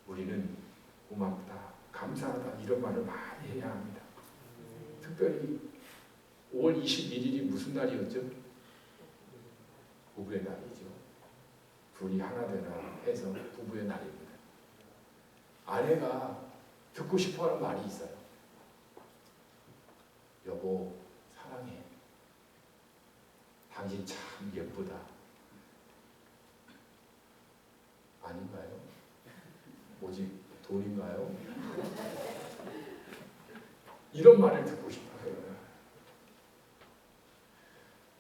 우리는 고맙다, 감사하다 이런 말을 많이 해야 합니다. 특별히 5월 21일이 무슨 날이었죠? 부부의 날이죠. 둘이 하나 되라 해서 부부의 날입니다. 아내가 듣고 싶어하는 말이 있어요. 여보 사랑해. 당신 참 예쁘다. 아닌가요? 오직 돈인가요? 이런 말을 듣고 싶어요.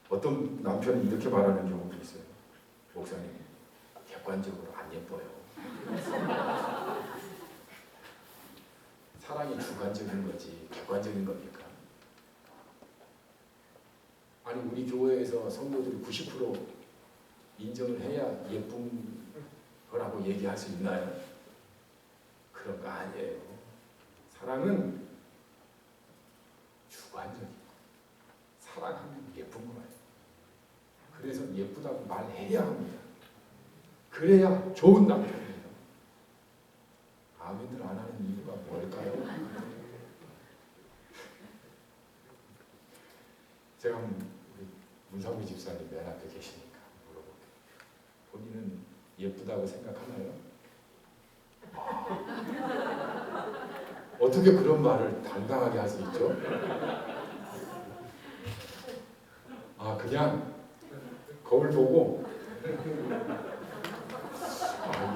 어떤 남편이 이렇게 말하는 경우도 있어요. 목사님, 객관적으로 안 예뻐요. 사랑이 주관적인 거지 객관적인 겁니까? 아니 우리 교회에서 성도들이 90% 인정을 해야 예쁜 거라고 얘기할 수 있나요? 그런 거 아니에요. 사랑은 주관적이고 사랑하면 예쁜 거예요. 그래서 예쁘다고 말해야 합니다. 그래야 좋은 남편이에요. 아멘들 안 하는 이유가 뭘까요? 제가 우리 문상미 집사님 맨 앞에 계시니까 물어볼게요. 본인은 예쁘다고 생각하나요? 어떻게 그런 말을 당당하게 할 수 있죠? 그냥 거울 보고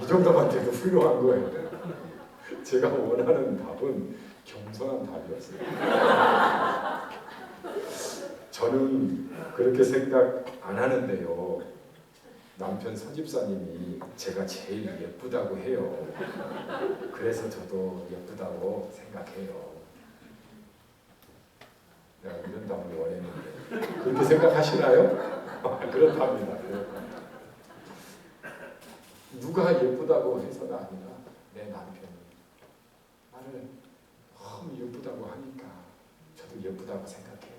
이 정도만 돼도 훌륭한 거예요. 제가 원하는 답은 겸손한 답이었어요. 저는 그렇게 생각 안 하는데요. 남편 서집사님이 제가 제일 예쁘다고 해요. 그래서 저도 예쁘다고 생각해요. 내가 이런 답을 원했는데 그렇게 생각하시나요? 그렇답니다. 누가 예쁘다고 해서가 아니라 내 남편이 나를 너무 예쁘다고 하니까 저도 예쁘다고 생각해요.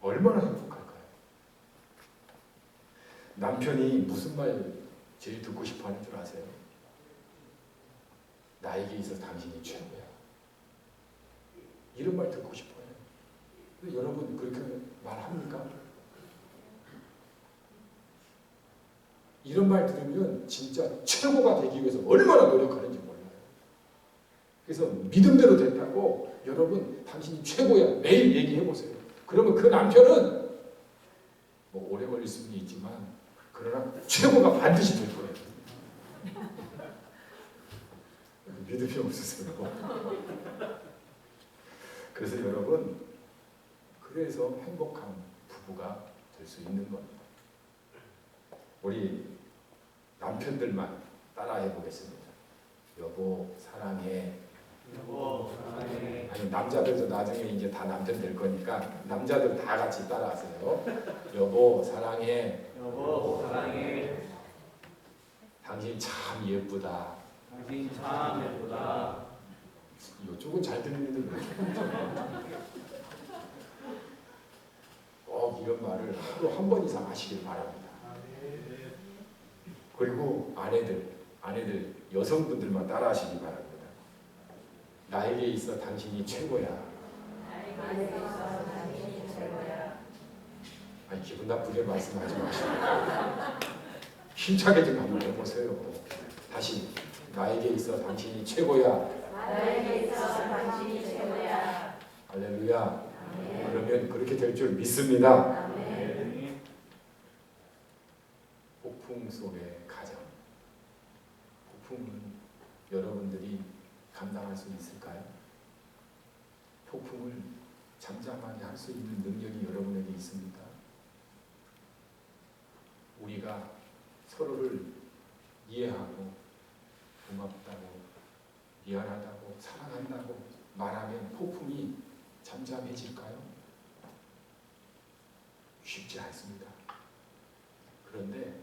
얼마나 행복할까요? 남편이 무슨 말 제일 듣고 싶어 하는 줄 아세요? 나에게 있어서 당신이 최고야. 이런 말 듣고 싶어요. 근데 여러분 그렇게 말합니까? 이런 말 들으면 진짜 최고가 되기 위해서 얼마나 노력하는지 몰라요. 그래서 믿음대로 됐다고 여러분 당신이 최고야 매일 얘기해보세요. 그러면 그 남편은 뭐 오래 걸릴 수는 있지만 그러나 최고가 반드시 될 거예요. 믿음이 없으세요. 그래서 여러분 그래서 행복한 부부가 될 수 있는 겁니다. 우리 남편들만 따라해 보겠습니다. 여보 사랑해. 여보 사랑해. 아니 남자들도 나중에 이제 다 남편 될 거니까 남자들 다 같이 따라하세요. 여보 사랑해. 여보 사랑해. 당신 참 예쁘다. 당신 참 예쁘다. 이쪽은 잘 들리는데 이쪽은 꼭 이런 말을 하루 한 번 이상 하시길 바랍니다. 그리고 아내들 여성분들만 따라하시기 바랍니다. 나에게 있어 당신이 최고야. 아니 기분 나쁘게 말씀하지 마시고 힘차게 좀 한번 해보세요. 다시 나에게 있어 당신이 최고야. 할렐루야. 그러면 그렇게 될 줄 믿습니다. 폭풍 속의 가정. 폭풍은 여러분들이 감당할 수 있을까요? 폭풍을 잠잠하게 할 수 있는 능력이 여러분에게 있습니까? 우리가 서로를 이해하고 고맙다고 미안하다고 사랑한다고 말하면 폭풍이 잠잠해질까요? 쉽지 않습니다. 그런데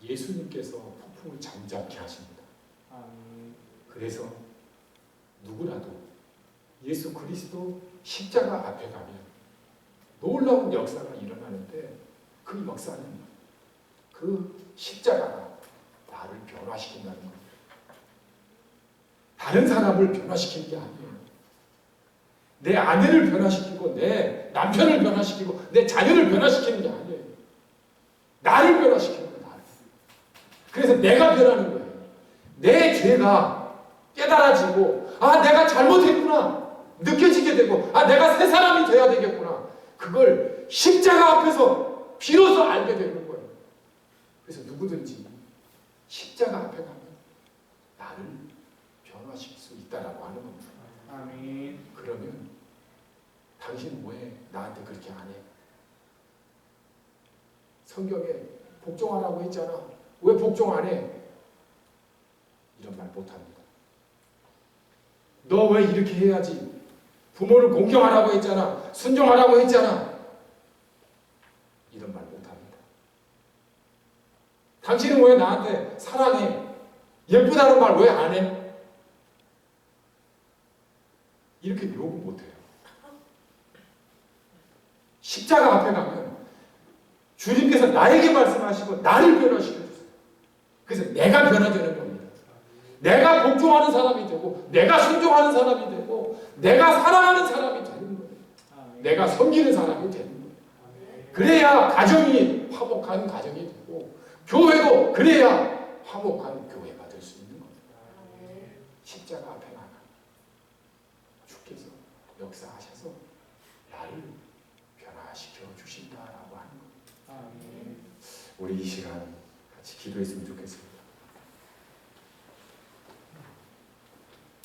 예수님께서 폭풍을 잠잠케 하십니다. 그래서 누구라도 예수 그리스도 십자가 앞에 가면 놀라운 역사가 일어나는데 그 역사는 그 십자가가 나를 변화시킨다는 겁니다. 다른 사람을 변화시키는 게 아니에요. 내 아내를 변화시키고 내 남편을 변화시키고 내 자녀를 변화시키는 게 아니에요. 나를 변화시키는 거예요. 나를. 그래서 내가 변하는 거예요. 내 죄가 깨달아지고 내가 잘못했구나 느껴지게 되고 내가 새 사람이 돼야 되겠구나. 그걸 십자가 앞에서 비로소 알게 되는 거예요. 그래서 누구든지 십자가 앞에 가면 나를 변화시킬 수 있다라고 하는 겁니다. 아멘. 그러면 당신 왜 나한테 그렇게 안 해? 성경에 복종하라고 했잖아. 왜 복종 안 해? 이런 말 못합니다. 너 왜 이렇게 해야지? 부모를 공경하라고 했잖아. 순종하라고 했잖아. 이런 말 못합니다. 당신은 왜 나한테 사랑해? 예쁘다는 말 왜 안 해? 이렇게 요구 못해요. 십자가 앞에 가면 주님께서 나에게 말씀하시고 나를 변화시켜주세요. 그래서 내가 변화되는 겁니다. 내가 복종하는 사람이 되고 내가 순종하는 사람이 되고 내가 사랑하는 사람이 되는 거예요. 내가 섬기는 사람이 되는 거예요. 그래야 가정이 화목한 가정이 되고 교회도 그래야 화목한 교회가 될 수 있는 겁니다. 십자가 앞에 가면 주께서 역사하셔서 나를 변화시켜 주신다라고 하는 겁니다. 우리 이 시간 같이 기도했으면 좋겠습니다.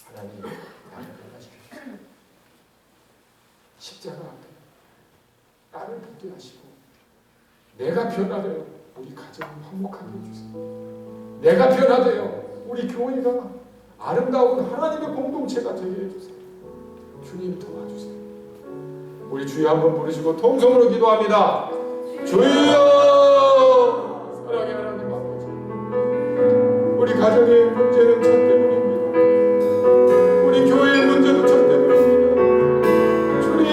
하나님 나를 변화시켜주세요. 십자가 앞에 나를 붙게 하시고 내가 변화되어 우리 가정을 화목하게 해주세요. 내가 변화되어 우리 교회가 아름다운 하나님의 공동체가 되게 해주세요. 주님 도와주세요. 우리 주여 한번 부르시고 통성으로 기도합니다. 주여! 사랑의 하나님 아버지, 우리 가정의 문제는 저 때문입니다. 우리 교회의 문제도 저 때문입니다. 주님,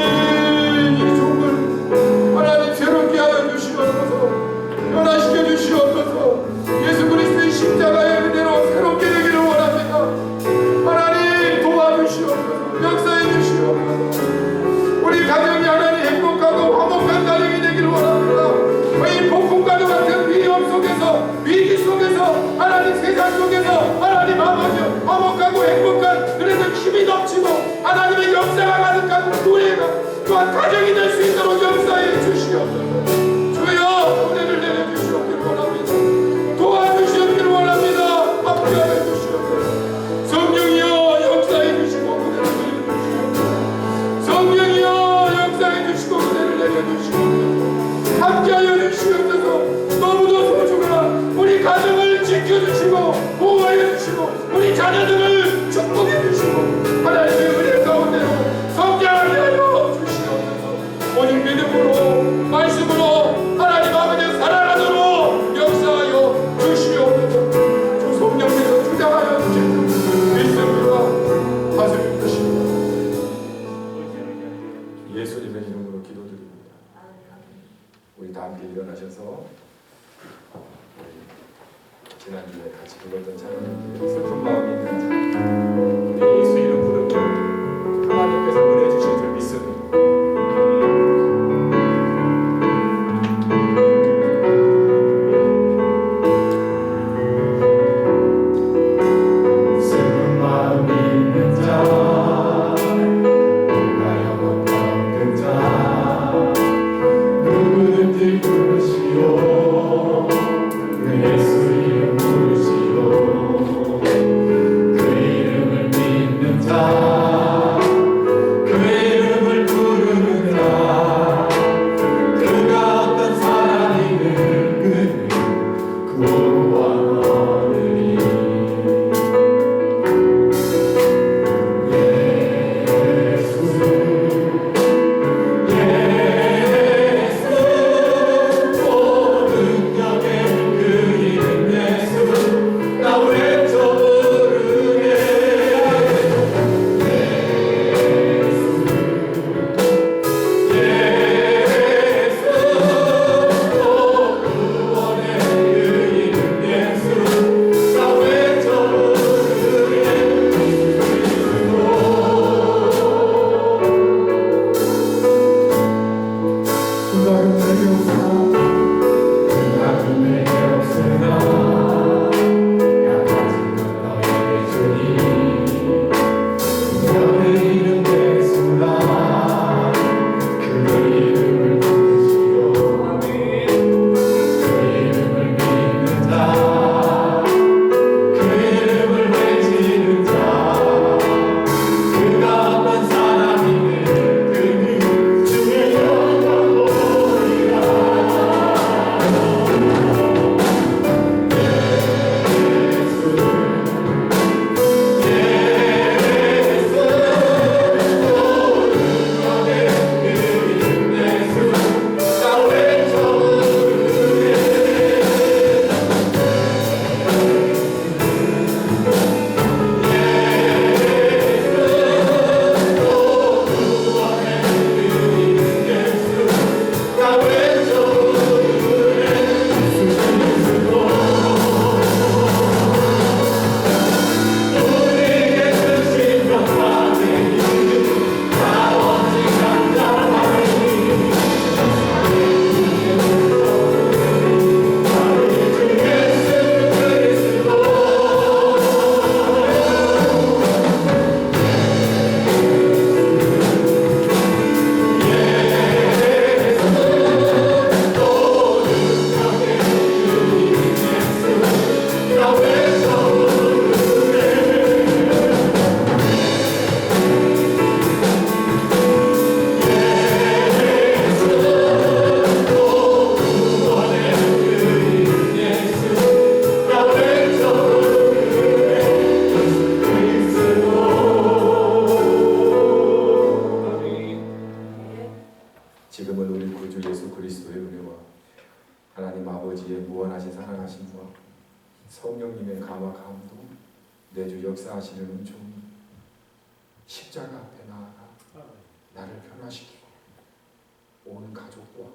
이 종을 하나님 새롭게 하여 주시옵소서. 변화시켜 주시옵소서. 예수 그리스도의 십자가의 은혜로 새롭게 되기를 원합니다. 하나님 도와주시옵소서. 역사해 주시옵소서. 우리 가정이 하나님 행복하고 화목한 가정이 되기를 원합니다. 이 폭풍과도 같은 위험 속에서 위기 속에서 하나님 세상 속에서 하나님 아버지 화목하고 행복한 그래서 힘이 넘치고 하나님의 역사가 가득한 교회가 또한 가정이 될 수 있도록 역사해 주시옵소서. 주여 은혜를 내려주시옵기를 원합니다. 도와주시옵기를 원합니다. 함께하여 주시옵소서. 성령이여 역사해 주시고 은혜를 내려주시옵소서. 성령이여 역사해 주시고 은혜를 내려주시옵소서. 함께하여 주시옵소서. 너무도 소중한 우리 가정을 지켜주시고 보호해 주시고 우리 자녀들을 축복해 주시고 하나님의 은혜 가운데로 성장하게 하여 주시옵소서. 오직 믿음으로 말씀으로 하나님 아버지 살아가도록 역사하여 주시옵소서. 주 성령께서 주장하여 주시는 믿음으로 하세요 주시옵소서. 예수님의 이름으로 기도드립니다. 우리 다 함께 일어나셔서 지난주에 같이 불렀던 찬양들 슬픈 마음이 있는 자 우리 예수 이름 부르고 하나님께서 은혜 주실 줄 믿습니다. 슬픈 마음이 있는 자 뭔가 영혼 없는 자 누구든지 부르시오. 예수 이름 부르시오. 내주 역사하시는 은총이 십자가 앞에 나아가 나를 변화시키고 온 가족과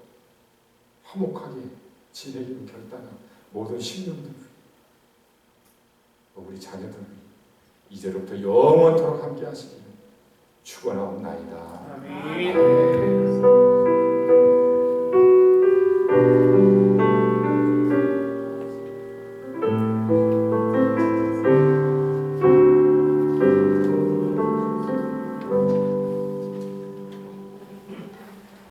화목하게 지내기로 결단한 모든 신령들, 우리 자녀들 이제로부터 영원토록 함께 하시기를 축원하옵나이다. 아멘.